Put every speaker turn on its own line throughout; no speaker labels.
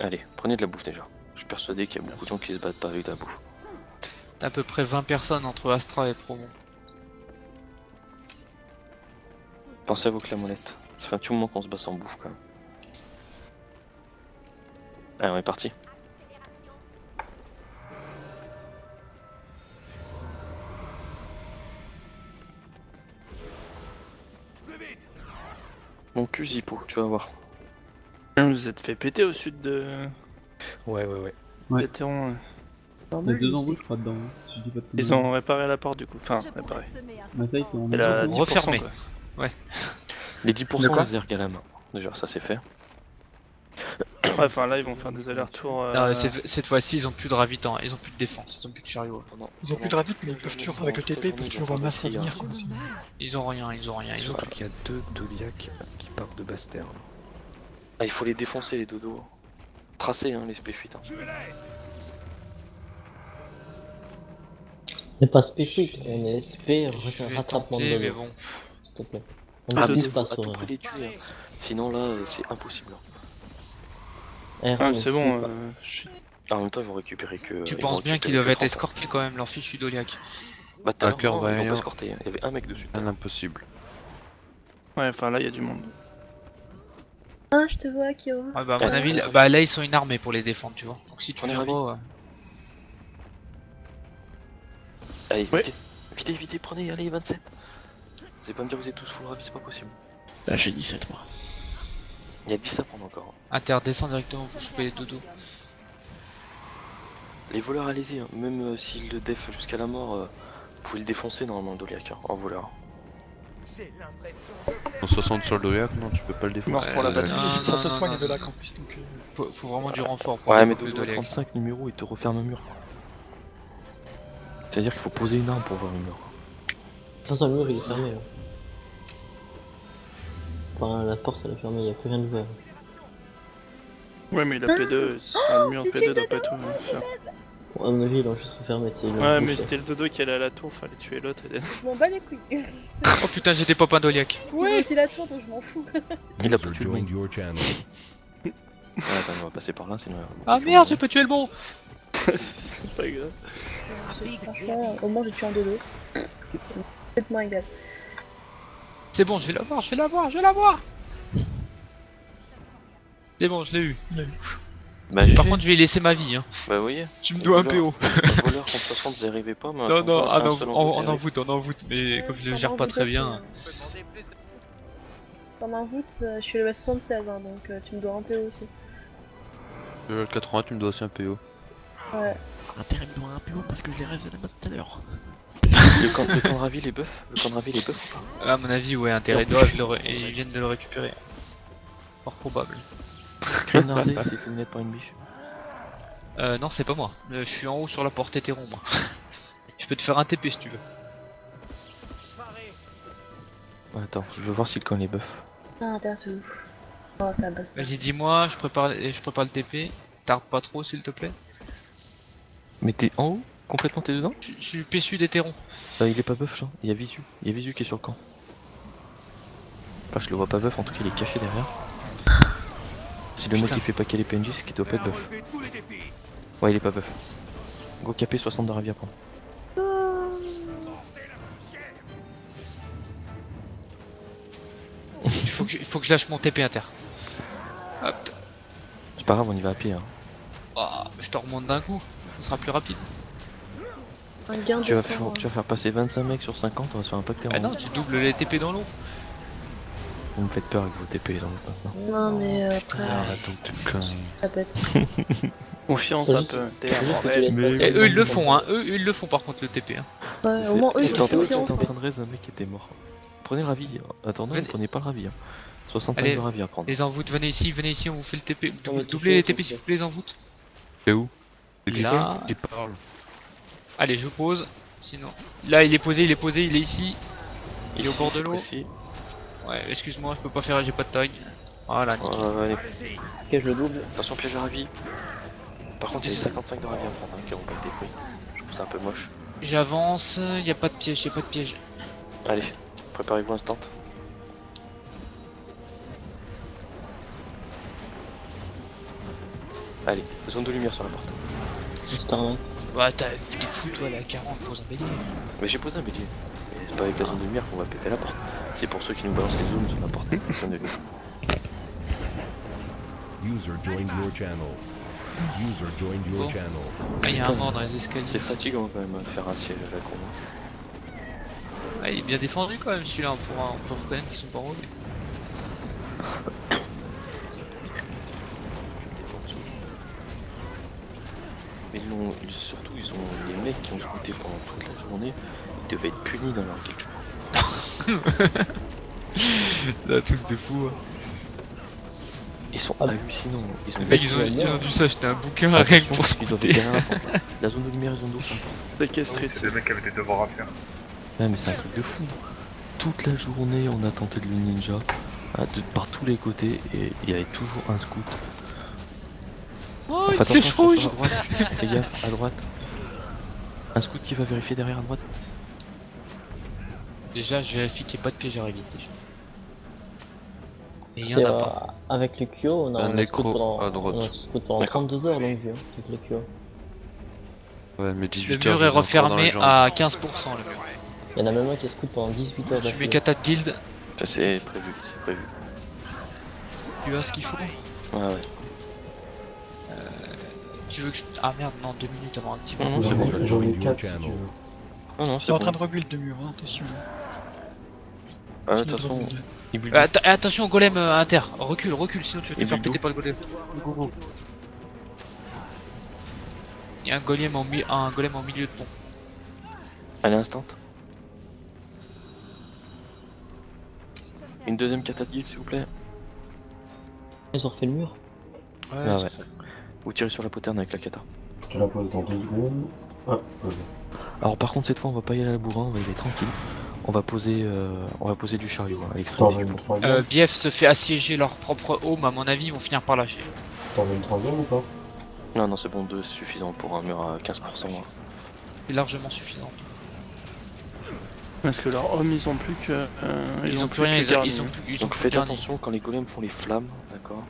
Allez, prenez de la bouffe déjà. Je suis persuadé qu'il y a beaucoup de gens qui se battent pas avec de la bouffe.
T'as à peu près 20 personnes entre Astra et Promo.
Pensez à vos clamollettes. Ça fait un petit moment qu'on se bat sans bouffe quand même. Allez, on est parti. Mon cul Zippo, tu vas voir.
Vous vous êtes fait péter au sud de...
Ouais.
Ouais.
Vétéran.
Il y a 2 embrouilles, je crois, dedans. Hein, si je dis pas de
Ils
conneries.
ont réparé la porte du coup. Enfin, réparé.
Mais ça, ils sont
Elle a 10%,
Refermé.
quoi.
Les 10%
D'accord.
laser à la main. Déjà, ça c'est fait.
Ouais, enfin là, ils vont faire des allers-retours.
Non, cette fois-ci, ils ont plus de ravitants, ils ont plus de défense, ils ont plus de chariot.
Ils ont plus de ravite, mais ils peuvent toujours, avec le TP, ils peuvent toujours masse revenir quoi.
Ils ont rien, ils ont rien. Ils ont
Surtout qu'il y a 2 Doliac qui partent de Basse-Terre.
Ah, il faut les défoncer les dodos. Tracer hein, les spé-fuites. Hein.
C'est pas spécifique, on est SP,
Je vais
rattrapement de
tenter, mais
dodo,
bon.
s'il te plaît.
Ah,
On
mais
ne
faut
pas
à tout prix les tuer. Hein. Sinon là, c'est impossible.
Ah, c'est bon, je suis...
En même temps, ils vont récupérer que.
Tu
ils
penses
vont
bien qu'ils
récupérer
doivent
que
être
30.
escortés quand même, leur fichu Doliac.
Bah, t'as
Un cœur
ils l'ont pas
vaillant.
escorté. Il y avait un mec dessus.
Un impossible.
Ouais, enfin là, il y a du monde.
Ah, je te vois, Kyo.
Ouais, bah, à mon avis, bah, là ils sont une armée pour les défendre, tu vois. Donc si tu
On est
viens
ravis.
pas.
Allez,
Ouais.
vite, prenez, allez, 27. Vous allez pas me dire que vous êtes tous full ravis, c'est pas possible.
Là j'ai 17 moi.
Il y a 10 à prendre encore.
Inter descend directement pour choper les dodos.
Les voleurs, allez-y, hein. Même s'ils le def jusqu'à la mort, vous pouvez le défoncer normalement le Doliac, hein, en voleur.
En 60 sur le Doliac, non, tu peux pas le
Mort
défoncer.
pour la batterie.
non,
Ça se
non,
soigne
non,
de la campus donc.
faut vraiment du renfort pour
Ouais, mais
développer
Dodo
le Doliac.
35 numéro, il te referme un mur. C'est-à-dire qu'il faut poser une arme pour voir un mur.
Dans un mur, il est fermé. Là. Enfin, la porte, elle est fermée, il n'y a plus rien d'ouvert.
Ouais, mais la P2, le mur P2 doit pas tout faire.
Bon, à mon avis, ils l'ont juste refermé.
Ouais, mais c'était le dodo qui allait à la tour, fallait tuer l'autre. Et...
Je m'en bats les couilles.
Oh putain, j'ai des pop un Doliac.
Ils ont aussi la tour, donc je m'en fous.
Il a pas tué le bon. Ouais, attends, on va passer par là, sinon.
Ah merde, j'ai pas tué le bon.
c'est pas grave.
Franchement, au moins j'ai tué un dodo. Complètement égal.
C'est bon, je vais l'avoir, je vais l'avoir. C'est bon, je l'ai eu.
Bah, j'ai
Par
fait.
contre, je vais laisser ma vie. Hein.
Bah, vous voyez.
Tu me dois un PO.
Le voleur contre 60, vous n'y arrivez pas, mais.
Non, non, ah,
un
non,
seul
on
côté,
en voûte, mais comme je le gère pas très bien.
Pendant voûte, je suis level 76, hein, donc tu me dois un PO aussi.
Le 80, tu me dois aussi un PO.
Ouais.
Intérêt me doit un PO parce que je les reste de la mode tout à l'heure.
Le camp de Ravi, les buffs. Le camp de Ravi, les buffs ou pas?
À mon avis, ouais, intérêt doivent et ils viennent de le récupérer. Fort probable.
Narzé, c'est fait par une biche.
Non, c'est pas moi. Je suis en haut sur la porte hétéron, moi. Je peux te faire un TP si tu veux.
Ouais, attends, je veux voir s'il camp les buffs.
Ah, t'as tout. Oh, t'as bossé.
Vas-y, dis-moi, je prépare le TP. Tarde pas trop, s'il te plaît.
Mais t'es en haut? Complètement t'es dedans?
Je suis PSU d'hétéron.
Il est pas buff, genre. Il y a Visu. Il y a Visu qui est sur le camp. Enfin, je le vois pas buff, en tout cas il est caché derrière. Si le mec
Putain.
il fait pas qu'elle est PNJ, c'est qu'il doit pas être buff. Ouais, il est pas buff. Go capé 60 de Ravi à prendre.
Il faut que je lâche mon TP inter. Hop.
C'est pas grave, on y va à pied. Hein.
Oh, je te remonte d'un coup, ça sera plus rapide.
Un gain
Tu
de
vas,
temps.
tu vas faire passer 25 mecs sur 50, on va se faire impacter en
Ah non,
haut.
tu doubles les TP dans l'eau.
Vous me faites peur avec vos TP dans le maintenant.
Non, mais après,
Arrête donc tes conneries.
ça pète.
Confiance un peu. T'es un bordel.
Et eux ils le font, hein. Eux ils le font par contre le TP. Hein.
Ouais, au moins eux ils
J'étais
ont
en train
confiance.
de raise, un mec qui était mort. Prenez le Ravi. Attendez, ne
Venez.
prenez pas le Ravi. Hein. 65
Allez,
de Ravi à prendre.
Les envoûtes, venez ici, on vous fait le TP.
On va
Doublez les
toucher,
TP s'il vous plaît, les envoûtes.
C'est où? C'est
Là.
quelqu'un qui parle.
Allez, je pose. Sinon. Là il est posé, il est ici. Il est au
Ici,
bord de
c'est
l'eau.
précis.
Ouais, excuse-moi, je peux pas faire, j'ai pas de tag. Voilà, nickel.
Allez.
Ok, je le double.
Attention, piège de Ravi. Par contre, il y a les 55 de Ravi à prendre, hein, qui n'ont pas été pris. Je trouve ça un peu moche.
J'avance, y a pas de piège, y a pas de piège.
Allez, préparez-vous instant. Allez, zone de lumière sur la porte.
Starlight.
Bah t'es fou toi, la 40, pose un bélier.
Mais j'ai posé un bélier. Mais c'est pas avec la zone de lumière qu'on va péter la porte. C'est pour ceux qui nous balancent les zones sur la porte. Zone de lumière.
User joined your channel. User joined your
Bon.
channel.
Ah, y'a un mort dans les escaliers.
C'est fatigant quand même de faire un siège à la con.
Ah, il est bien défendu quand même celui-là, on peut reconnaître qu'ils sont pas roulés.
Mais surtout ils ont les mecs qui ont scouté pendant toute la journée, ils devaient être punis dans leur guild.
C'est un truc de fou. Hein.
Ils sont hallucinants.
Les mecs ils ont dû s'acheter un bouquin rien que pour scouter.
La zone de lumière et zone d'eau sont pas.
Des Street.
C'est des mecs qui avaient des devoirs à faire.
Ouais mais c'est un truc de fou. Toute la journée on a tenté de le ninja par tous les côtés et il y avait toujours un scout.
Oh,
Fais
une flèche rouge.
à droite. Fais gaffe, à droite. Un scout qui va vérifier derrière à droite.
Déjà je vérifie qu'il n'y ait pas de piège à éviter. Et il y
Et,
en a pas.
avec le Kyo, on a
Un
scout
écro
pendant,
à droite.
on a un scout pendant 32 heures longue vue, avec le Kyo.
Ouais, mais
Le
18
mur
heures,
est
ils ont encore dans les
refermé
jambes.
à 15% le mur.
Il y en a même un qui a scout pendant 18 heures.
Je mets
d'affilée.
kata de guild,
Ça c'est prévu, c'est prévu.
tu as ce qu'il faut.
Ouais ouais.
Tu veux que je... Ah merde, non, 2 minutes avant activer.
Non, c'est bon.
User
J'en ai
joined your
4
channel.
Non non
C'est
c'est
en
bon.
train de rebuild le mur, hein, attention.
De toute façon, il bulle.
Attention au golem inter, recule, sinon tu vas te
Et
faire
Buldo.
péter par le golem. Il y a un golem en milieu de pont.
Allez instant. Une deuxième kata de guild s'il vous plaît.
Ils ont refait le mur.
Ouais,
Ah
c'est
ouais.
ça.
Vous tirez sur la poterne avec la kata.
Je te la pose dans 2 secondes. Ah, posé.
Alors par contre cette fois on va pas y aller à la bourrin, on va y aller tranquille. On va poser du chariot à l'extrémité du pont.
Bief se fait assiéger leur propre home, à mon avis ils vont finir par lâcher.
T'en veux une troisième ou pas?
Non non c'est bon, 2 c'est suffisant pour un mur à 15%.
C'est largement suffisant.
Parce que leurs hommes ils ont plus que.
Ils ont plus rien, ils ont plus
Donc
que
faites
le dernier.
attention quand les golems font les flammes, d'accord.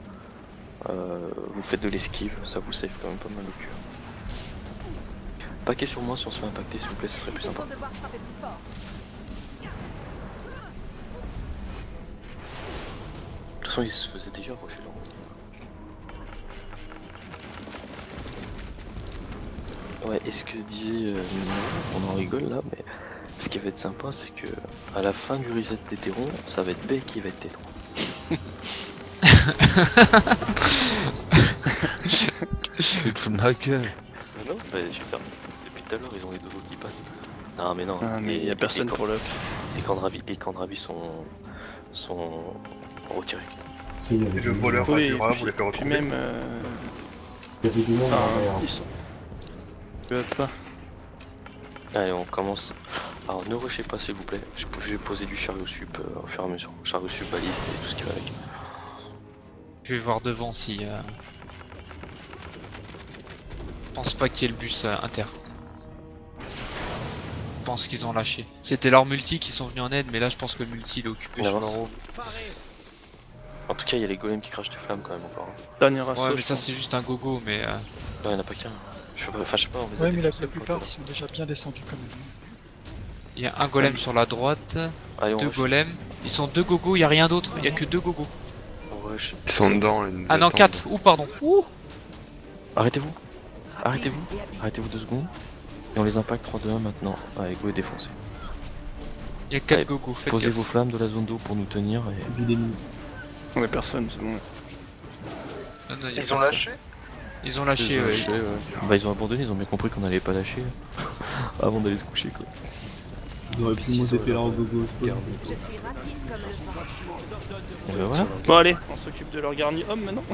Vous faites de l'esquive, ça vous save quand même pas mal le cul. Paquet sur moi si on se fait impacter s'il vous plaît, ça serait plus sympa. De toute façon ils se faisaient déjà approcher là. Ouais, et ce que disait Mignon, on en rigole là, mais ce qui va être sympa c'est que à la fin du reset d'Hétéron, ça va être B qui va être Tétron.
Il te fout de ma gueule.
Non, bah, je suis certain. Depuis tout à l'heure, ils ont les deux qui passent. Non, mais non.
Ah, mais il y a personne pour le.
Les camps de ravis sont retirés.
Si, il y avait
Et le
du-
voleur
Oui,
Azura
puis,
voulait faire
puis
retrouver.
même.
Il y avait du monde derrière.
Ils sont. Je veux pas.
Allez, on commence. Alors, ne rushez pas, s'il vous plaît. Je vais poser du chariot sup au fur et à mesure. Chariot sup, baliste et tout ce qui va avec.
Je vais voir devant si... Je pense pas qu'il y ait le bus inter. Je pense qu'ils ont lâché. C'était leur multi qui sont venus en aide, mais là je pense que le multi il est occupé.
Il
je
avance
pense.
en haut. En tout cas, il y a les golems qui crachent des flammes quand même encore.
Dernier assaut.
Ouais, mais
je
ça
pense.
c'est juste un gogo, mais...
Non, il n'y en a pas qu'un. Je sais pas, on les a
Ouais, mais la
défoncés,
plupart
potes.
sont déjà bien descendus quand même.
Il y a un golem sur la droite,
Allez, on
2
rush.
golems. Ils sont 2 gogos, il y a rien d'autre, il y a que 2 gogos.
On rush.
Ils sont dedans.
Ah non, 4, ouh pardon. Ouh.
Arrêtez-vous. Arrêtez-vous 2 secondes. Et on les impacte 3, 2, 1 maintenant. Allez, go et défoncez.
Il y a 4
Allez,
gogos, faites
Posez
gaffe.
vos flammes de la zone d'eau pour nous tenir. Et...
Vu des minutes.
Ouais, personne, c'est bon.
Non, non, il y a
Ils ont
personne.
lâché.
Ils ont lâché, ouais.
Bah, ils ont abandonné, ils ont bien compris qu'on allait pas lâcher avant d'aller se coucher quoi.
Ils auraient pu monter faire leur gogo.
Et ben voilà.
Bon, allez, on s'occupe de leur garni homme maintenant.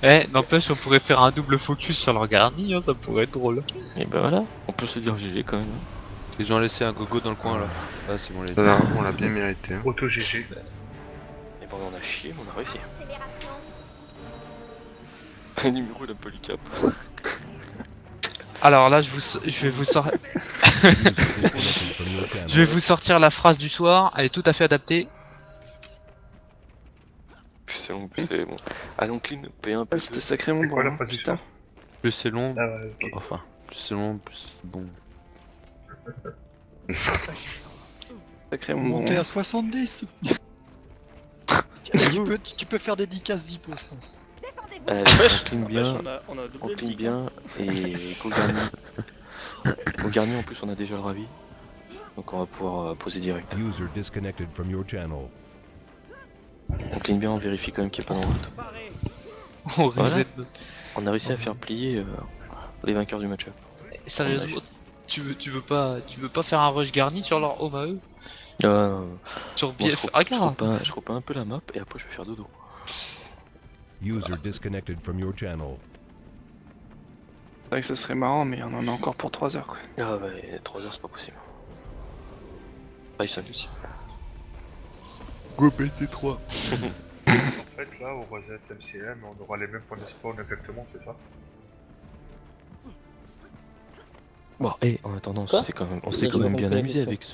Eh, n'empêche, on pourrait faire un double focus sur leur garni, hein, ça pourrait être drôle.
Et ben voilà, on peut se dire GG quand même.
Ils ont laissé un gogo dans le coin là. Ah, c'est bon, les
On l'a bien mérité.
Auto GG.
Et ben on a chié, mais on a réussi. Le numéro il a pas le cap.
Alors là, je vais vous sortir... Je vais vous sortir la phrase du soir, elle est tout à fait adaptée.
Puis c'est long. donc c'est bon. Allez, on clean, P1, P2.
C'était sacrément bon, hein, putain.
Plus c'est long,
Ah ouais, ok.
enfin, plus c'est long, plus c'est bon.
Sacrément bon.
Monter à 70. tu peux faire des 10-15 zip au sens.
Allez, on clean bien,
On a doublé
on
le
clean
tic.
bien, et au garni en plus on a déjà le ravi. Donc on va pouvoir poser direct.
User disconnected from your channel.
On clean bien, on vérifie quand même qu'il n'y a pas d'enroute.
On
Voilà.
reset.
On a réussi à faire plier les vainqueurs du match-up.
Sérieusement, tu veux pas faire un rush garni sur leur home à eux? Sur
Moi,
BF. Regarde.
je coupe un peu la map et après je vais faire dodo.
User disconnected from your channel.
C'est vrai que ça serait marrant, mais on en a encore pour 3 heures quoi.
Ah ouais, 3 heures c'est pas possible. Bison.
Go BT3.
En fait, là, au reset MCM, on aura les mêmes points de spawn exactement, c'est ça?
Bon, et en attendant,
Quoi
on s'est quand même bien amusé avec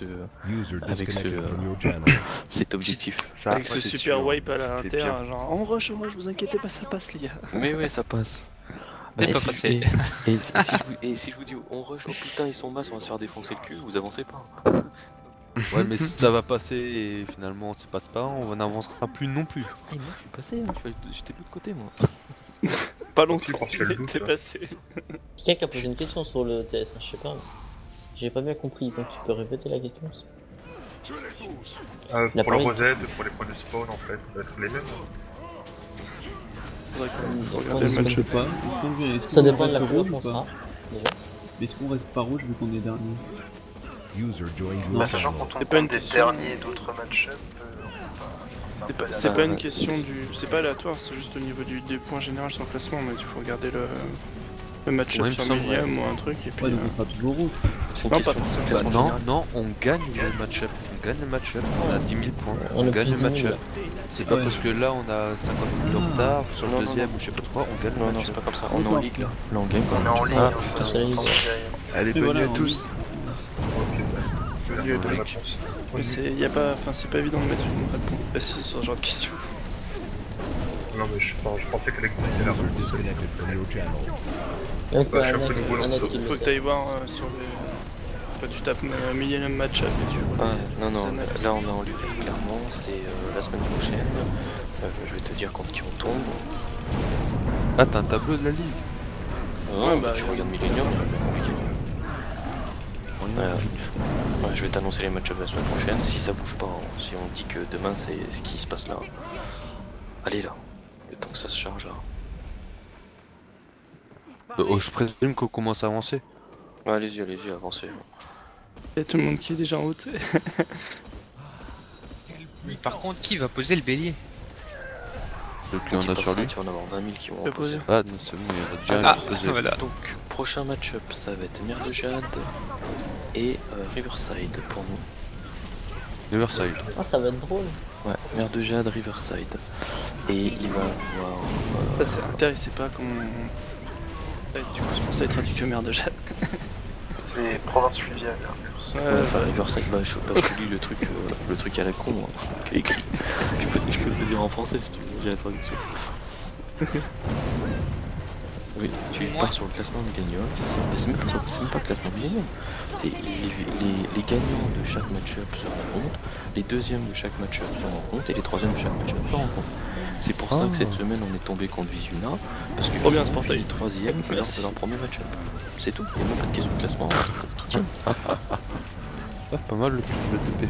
User
Avec
disconnected
ce-
from your channel.
cet objectif.
Avec ce super wipe à la
C'était
inter,
bien.
genre on rush, vous inquiétez pas, ça passe les gars.
Mais ouais, ça passe.
C'est pas
si
passé.
si je vous dis on rush, oh putain ils sont masse, on va se faire défoncer le cul, vous avancez pas.
Ouais, mais ça va passer et finalement ça passe pas, on n'avancera plus non plus.
Et moi je suis passé, hein, j'étais de l'autre côté moi.
Pas longtemps,
parce qu'elle doute,
t'es
là.
passé.
Quelqu'un qui a posé une question sur le TS, je sais pas. J'ai pas bien compris, donc tu peux répéter la question?
Pour le
L'appareil.
reset, pour les points de spawn, en fait, ça va être les mêmes.
Faudrait qu'on
On
regarde le
ne
match.
Je sais pas. Est-ce
Ça
qu'on
dépend de la
reste
couleur
rouge
qu'on
ou pas
sera, déjà.
Est-ce qu'on reste pas rouge vu qu'on est dernier?
User joined
Bah,
your
sachant
channel.
C'est pas une question.
d'autres match-up,
C'est pas une question du. C'est pas aléatoire, c'est juste au niveau des points généraux sur le classement, mais il faut regarder le match-up
Ouais, il me
sur
semble,
millième ou un truc et puis.
Ouais, donc on sera toujours rouge.
C'est une
Non,
question
pas
de
forcément.
classement
Non,
général.
non, on gagne le match-up. On gagne le match-up, on a 10 000 points.
On
On
a
gagne
plus
le
de 10 000,
match-up.
là.
C'est pas
Ouais.
parce que là on a 50 minutes de retard sur le
Non, non,
deuxième
non.
ou je sais pas quoi, on gagne
Non,
le
non, c'est
match-up.
pas comme ça, on est en ligue là. Là on gagne quoi.
On est en ligne,
Ah,
on
putain,
s'en
c'est la
fout
ligue.
Allez,
Et
bonne
voilà,
nuit à
on-
tous.
Ok, bah.
Mais c'est pas évident de mettre une réponse précise sur ce genre de questions.
Non, mais je pensais qu'elle existait là.
User disconnected from your channel.
Donc,
Bah, je suis un
Annette,
peu nouveau, là.
Annette qui
Faut
le
que
fait.
t'ailles voir sur les. Quand tu tapes Millennium Matchup et tu vois.
Ouais, non, non,
les analyses.
là on est en lutte clairement, c'est la semaine prochaine. Je vais te dire contre qui on tombe.
Ah, t'as un tableau de la ligue.
Ouais,
bah,
tu regardes Millennium, c'est pas compliqué. Ouais, je vais t'annoncer les match-ups la semaine prochaine. Si ça bouge pas, hein, si on dit que demain c'est ce qui se passe là. Allez là, le temps que ça se charge là.
Oh, je présume qu'on commence à avancer.
Ouais, allez-y, avancez.
Il y a tout le monde qui est déjà en route.
Par contre, qui va poser le bélier?
Le client
Quand il
a sur
passera,
lui.
tu vas en avoir 20 000 qui vont
Le
en poser.
Ah, non, c'est bon, il y a déjà posé.
Voilà.
Donc, prochain match-up, ça va être Mire de Jade et Riverside pour nous.
Riverside.
Ah, ça va être drôle.
Ouais, Mire de Jade, Riverside. Et il va avoir.
Ça, c'est intéressant, pas qu'on. Ouais, du coup, c'est pour ça être traduit que merde de Jade.
C'est province fluviale.
Enfin, Riverside, bah, je lis le truc à la con, hein, qui est écrit. Je peux te le dire en français si tu veux, j'ai la traduction. Oui, tu pars sur le classement Millennium, c'est ça. Mais c'est même pas le classement Millennium. C'est les gagnants de chaque match-up se rencontrent, les deuxièmes de chaque match-up se rencontrent et les troisièmes de chaque match-up se rencontrent. C'est pour ça que cette semaine on est tombé contre Visuna, parce que
Trop bien,
ils ont
Sportail.
fini troisième lors de leur premier match-up. C'est tout, il n'y a même pas de question de classement qui tient.
Ah, pas mal le TP.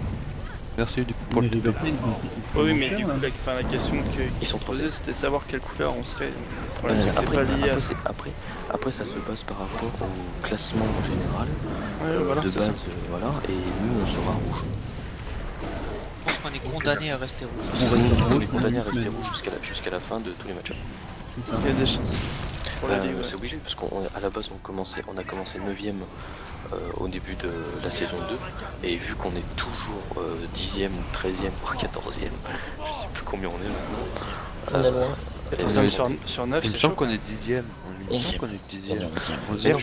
Merci pour le TP.
Oui, mais du coup, la question
Ils sont
posée, c'était savoir quelle couleur on serait. Le problème, c'est que c'est
Après,
pas lié à ça.
après, ça se base par rapport au classement en général.
Ouais, voilà,
de
c'est
base,
ça.
voilà, et nous on sera rouge.
Je pense qu'on est condamné à rester rouge.
On est condamné à rester rouge jusqu'à la fin de tous les matchs.
Il y a des chances. Pour la ligue, ouais.
C'est obligé parce qu'à la base on a commencé 9ème au début de la saison 2 et vu qu'on est toujours 10ème, 13ème voire 14ème, je sais plus combien on est maintenant.
On est loin.
14ème sur 9,
Il me
c'est
semble
chaud.
qu'on est 10ème. Il me semble qu'on est 10ème.
Mais non,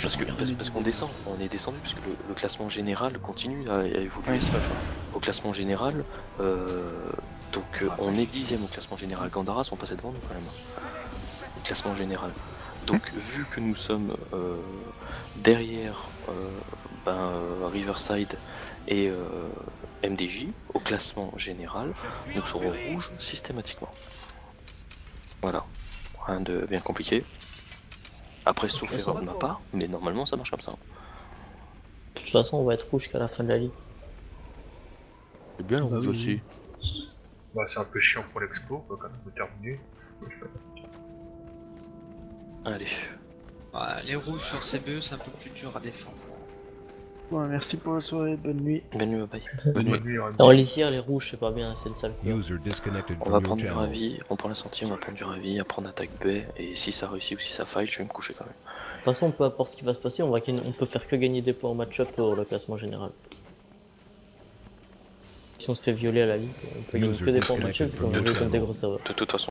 parce qu'on descend, on est descendu parce que le classement général continue à évoluer.
Oui, c'est pas fort.
au classement général, on est 10ème au classement général. Gandara sont passés devant nous quand même. Au classement général. Donc vu que nous sommes derrière Riverside et MDJ, au classement général, nous serons rouges systématiquement. Voilà. Rien de bien compliqué. Après, sauf erreur de ma part, mais normalement ça marche comme ça.
De toute façon, on va être rouge jusqu'à la fin de la ligue.
C'est bien le rouge aussi.
Bah, c'est un peu chiant pour l'expo, quand même, de terminer.
Allez.
Ouais, les rouges sur CBE, c'est un peu plus dur à défendre.
Ouais, merci pour la soirée, bonne nuit.
Bonne nuit, bye.
Bonne nuit.
En lisière, les rouges, c'est pas bien, c'est une sale couleur.
User disconnected
On va
from your
prendre du
channel.
ravi, on prend la sortie, on va prendre du ravi, à prendre attaque B, et si ça réussit ou si ça faille, je vais me coucher quand même.
De toute façon, peu importe ce qui va se passer, on peut faire que gagner des points en match-up pour le classement général. Si on se fait violer à la ligue, on peut gagner que des points en match-up, parce qu'on joue comme des gros serveurs.
De toute façon.